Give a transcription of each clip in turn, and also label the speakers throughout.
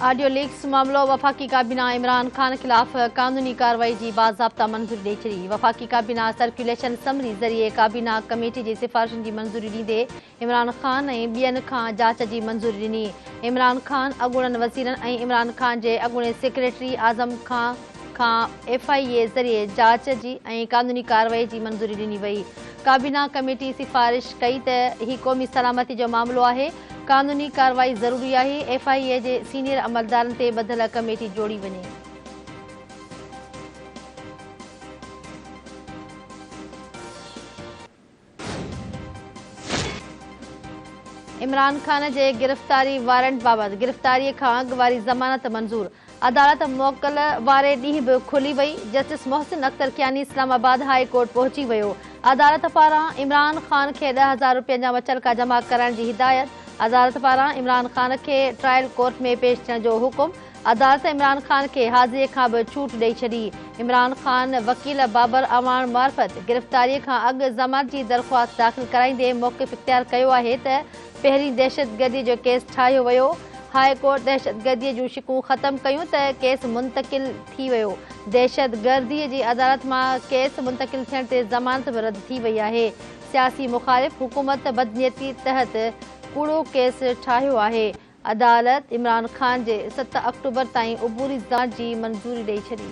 Speaker 1: Audio leaks मामलो वफ़ाक़ी काबीना इमरान ख़ान ख़िलाफ़ क़ानूनी कार्रवाई जी बाज़ाब्ता मंज़ूरी ॾेई छॾी। वफ़ाक़ी काबीना सर्कुलेशन समरी ज़रिए काबीना कमेटी जी सिफ़ारिशुनि जी मंज़ूरी ॾींदे इमरान ख़ान ऐं ॿियनि खां जांच जी मंज़ूरी ॾिनी। इमरान ख़ान अॻूणनि वज़ीरनि ऐं इमरान ख़ान जे अॻूणे सेक्रेटरी आज़म खां FIA ज़रिए जांच जी ऐं क़ानूनी कार्रवाई जी मंज़ूरी ॾिनी वई। काबीना कमेटी सिफ़ारिश कई त ही क़ौमी सलामती जो मामिलो आहे। क़ानूनी कार्रवाई ज़रूरी आहे। FIA जे सीनियर अमलदारनि ते ॿधल कमेटी जोड़ी वञे। इमरान ख़ान जे गिरफ़्तारी वारंट बाबति गिरफ़्तारीअ खां अॻु वारी ज़मानत मंज़ूर। अदालत मोकल वारे ॾींहुं बि खुली वई। Justice Mohsin Akhtar Kayani Islamabad high court पहुची वियो। अदालत पारां इमरान ख़ान खे 10,000 रुपयनि जा मुचलका जमा कराइण जी हिदायत। अदालत पारां इमरान ख़ान खे ट्रायल कोर्ट में पेश थियण जो हुकुम। अदालत इमरान ख़ान खे हाज़िरीअ खां बि छूट ॾेई छॾी। इमरान ख़ान वकील बाबर अवान मार्फत गिरफ़्तारीअ खां अॻु ज़मानत जी दरख़्वास्त दाख़िल कराईंदे मौक़िफ़ इख़्तियार कयो आहे त पहिरीं दहशतगर्दी जो केस ठाहियो वियो। हाई कोर्ट दहशतगर्दीअ जूं शिकूं ख़तमु कयूं त केस मुंतक़िल थी वियो। दहशतगर्दीअ जी अदालत मां केस मुंतक़िल थियण ते ज़मानत बि रद्द थी वई आहे। सियासी मुख़ालिफ़ हुकूमत बदनीयती तहत कूड़ो केस ठाहियो आहे। अदालत इमरान ख़ान जे 7 अक्टूबर ताईं उबूरी जांच जी मंज़ूरी ॾेई छॾी।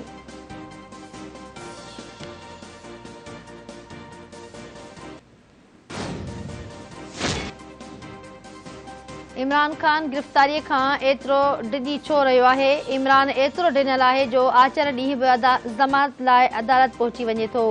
Speaker 1: इमरान ख़ान गिरफ़्तारीअ खां एतिरो डिॼी छो रहियो आहे? इमरान एतिरो ॾिनल आहे जो आचर ॾींहुं बि ज़मानत लाइ अदालत पहुची वञे थो।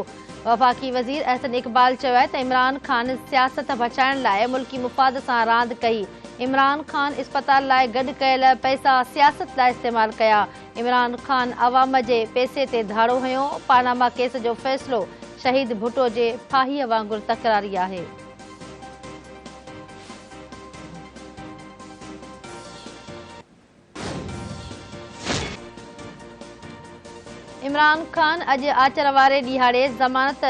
Speaker 1: वफ़ाक़ी वज़ीर अहसन इक़बाल चयो आहे त इमरान ख़ान सियासत बचाइण लाइ मुल्की मुफ़ाद सां रांदि कई। इमरान ख़ान इस्पताल लाइ गॾु कयल पैसा सियासत लाइ इस्तेमालु कया। इमरान ख़ान अवाम जे पैसे ते धाड़ो हयो। पानामा केस जो फ़ैसिलो शहीद भुट्टो जे फाहीअ वांगुरु तकरारी आहे। इमरान ख़ान अॼु आचर वारे ॾिहाड़े ज़मानत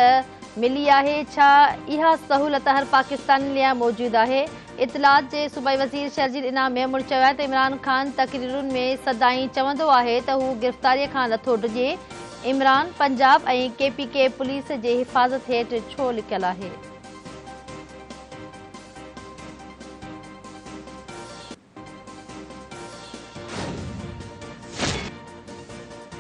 Speaker 1: मिली आहे। छा इहा सहूलियत हर पाकिस्तानी लाइ मौजूदु आहे? इतलात जे सूबाई वज़ीर शर्जील इनाम मेमून चयो आहे त इमरान ख़ान तक़रीरुनि में सदाईं चवंदो आहे त हू गिरफ़्तारीअ खां नथो डिॼे। इमरान पंजाब ऐं KPK पुलिस जे हिफ़ाज़त हेठि छो लिकियलु आहे?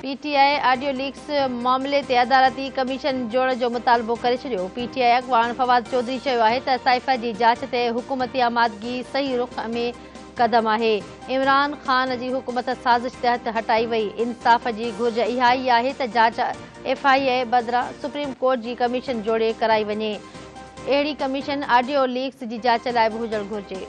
Speaker 1: PTI ऑडियो लीक्स मामले ते अदालती कमीशन जोड़ण जो मुतालबो करे छॾियो। PTI अॻवान फवाद चौधरी चयो आहे त साइफ़र जी जांच ते हुकूमती आमादगी सही रुख़ में क़दम आहे। इमरान ख़ान जी हुकूमत साज़िश तहत हटाई वई। इंसाफ़ जी घुर्ज इहा ई आहे त जांच FIA बदिरां सुप्रीम कोर्ट जी कमीशन जोड़े कराई वञे। अहिड़ी कमीशन ऑडियो लीक्स जी जांच लाइ बि हुजणु घुर्जे।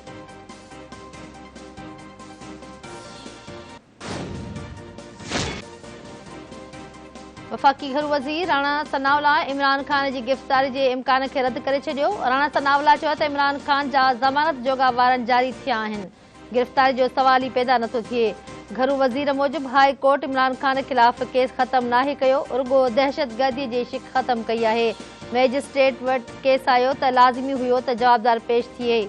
Speaker 1: वफ़ाक़ी घरू वज़ीर राणा सनावला इमरान ख़ान जी गिरफ़्तारी जे इम्कान खे रद्द करे छॾियो। राणा सनावला चयो त इमरान ख़ान जा ज़मानत जोॻा वारंट जारी थिया आहिनि। गिरफ़्तारी जो सवाल ई पैदा नथो थिए। घरू वज़ीर मूजिबि हाई कोर्ट इमरान ख़ान ख़िलाफ़ केस ख़तमु नाहे कयो, रुॻो दहशतगर्दीअ जी शिक ख़तमु कई आहे। मैजिस्ट्रेट वटि केस आयो त लाज़िमी हुयो त जवाबदार पेश थिए,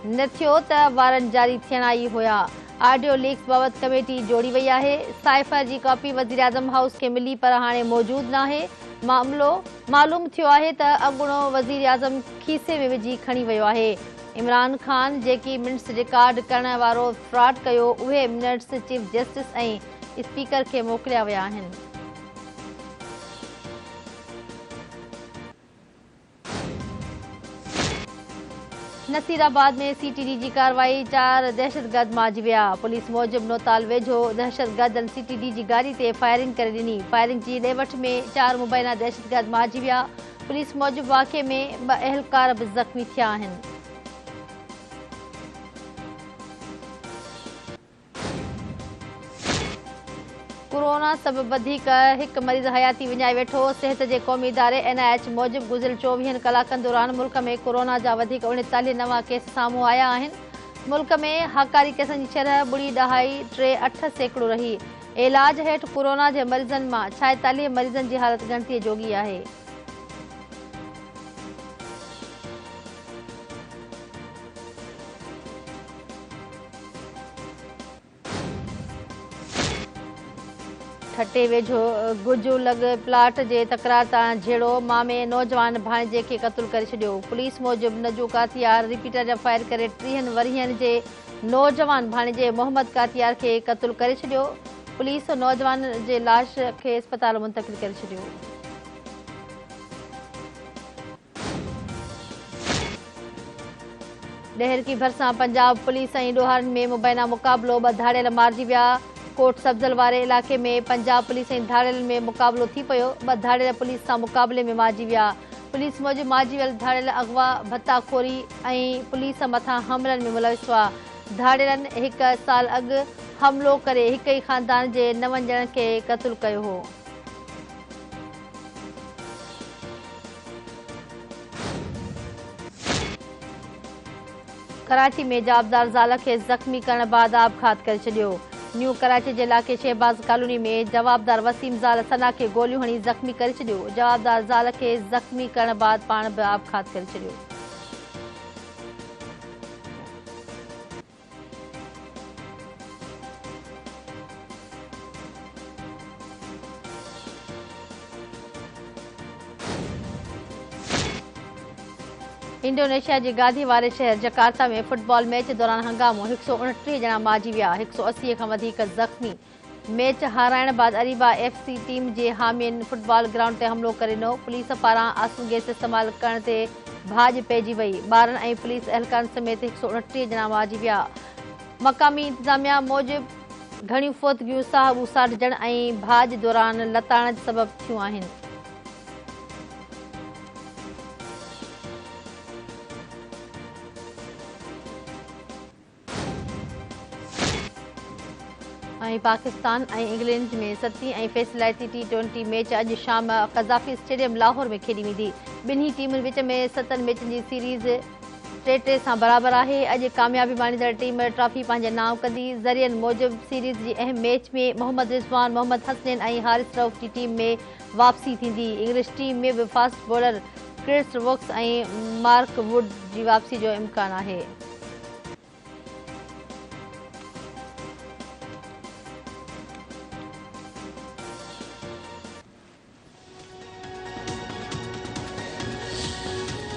Speaker 1: न थियो त वारंट जारी थियणा ई हुया। ऑडियो लीक्स बाबति कमेटी जोड़ी वई आहे। साइफ़र जी कॉपी वज़ीर आज़म हाउस खे मिली पर हाणे मौजूदु नाहे। मामलो मालूम थियो आहे त अॻूणो वज़ीर आज़म खीसे में विझी खणी वियो आहे। इमरान ख़ान जेकी मिनट्स रिकॉर्ड करण वारो फ्रॉड कयो, उहे मिनट्स चीफ जस्टिस ऐं स्पीकर खे मोकिलिया विया आहिनि। नसीराबाद में CTD जी कार्रवाई 4 दहशतगर्द मारिजी विया। पुलिस मूजिबि नोताल वेझो दहशतगर्दनि CTD जी गाॾी ते फायरिंग करे ॾिनी। फायरिंग जी ॾे-वठ में 4 मुबैना दहशतगर्द मारिजी विया। पुलिस मूजिबि वाक़िए में 2 अहलकार बि ज़ख़्मी थिया आहिनि। कोरोना सबबि वधीक हिकु मरीज़ हयाती विञाए वेठो। सिहत जे क़ौमी इदारे NIH मूजिबि गुज़िरियल 24 कलाकनि दौरान मुल्क में कोरोना जा वधीक 39 नवां केस साम्हूं आया आहिनि। मुल्क में हाकारी केसनि जी शरह 0.38% रही। इलाज हेठि कोरोना जे मरीज़नि मां 46 मरीज़नि जी हालत ॻणतीअ जोॻी आहे। खटे वेझो गुजलग प्लाट जे तकरार तां झेड़ो मामे नौजवान भाणजे खे क़त्ल करे छॾियो। पुलिस मूजिब नजू कातियार रिपीटर जा फायर करे 30 वरियनि जे नौजवान भाणजे मोहम्मद कातियार खे क़त्ल करे छॾियो। पुलिस नौजवान जे लाश खे अस्पताल मुंतक़िल करे छॾियो। डहर की भरिसां पंजाब पुलिस ऐं ॾोहारनि में मुबैना मुक़ाबिलो, ॿ धाड़ियल मारिजी विया। कोट सब्ज़ल वारे इलाइक़े में पंजाब पुलिस ऐं धाड़ियलनि में मुक़ाबिलो थी पियो। ॿ धाड़ियल पुलिस सां मुक़ाबले में मारिजी विया। पुलिस मूजिबि मारिजी वियल धाड़ियल अगवा, भत्ताखोरी ऐं पुलिस मथां हमलनि में मुलविस हुआ। धाड़ियलनि 1 साल अॻु हमलो करे हिक ई ख़ानदान जे 9 ॼणनि खे क़त्ल कयो हो। कराची में जाबदार ज़ाल खे ज़ख़्मी करण बाद आपघात करे छॾियो। न्यू कराची जे इलाइक़े शहबाज़ कॉलोनी में जवाबदार वसीम ज़ाल सना खे गोलियूं हणी ज़ख़्मी करे छॾियो। जवाबदार ज़ाल खे ज़ख़्मी करण बाद पाण बि आपघात करे छॾियो। इंडोनेशिया जी गादी वारे शहर जकार्ता में फुटबॉल मैच दौरान हंगामो, 129 ॼणा मारिजी विया, 180 खां वधीक ज़ख़्मी। मैच हाराइण बाद अरीबा FC टीम जे हामियुनि फुटबॉल ग्राउंड ते हमलो करे ॾिनो। पुलिस पारां आसूं गैस इस्तेमाल करण ते भाॼ पइजी वई। ॿारनि ऐं पुलिस एहलकारनि समेत 129 ॼणा मारिजी विया। मक़ामी इंतज़ामिया मूजिबि घणियूं फ़ौतगियूं साहब उसाटजण ऐं भाॼ दौरान लताइण सबबु थियूं आहिनि। ऐं पाकिस्तान ऐं इंग्लैंड में 7हीं ऐं फ़ैसिलाती T20 मैच अॼु शाम क़ज़ाफ़ी स्टेडियम लाहौर में खेॾी वेंदी। ॿिन्ही टीमुनि विच में 7 मैचनि जी सीरीज़ 3-3 सां बराबरि आहे। अॼु कामयाबी माणींदड़ टीम ट्रॉफी पंहिंजे नाम कंदी। ज़रियनि मूजिबि सीरीज़ जी अहम मैच में मोहम्मद रिज़वान, मोहम्मद हसनैन ऐं हारिस रऊफ़ जी टीम में वापसी थींदी। इंग्लिश टीम में बि फास्ट बॉलर क्रिस वोक्स ऐं मार्क वुड जी वापसी जो इम्कान आहे।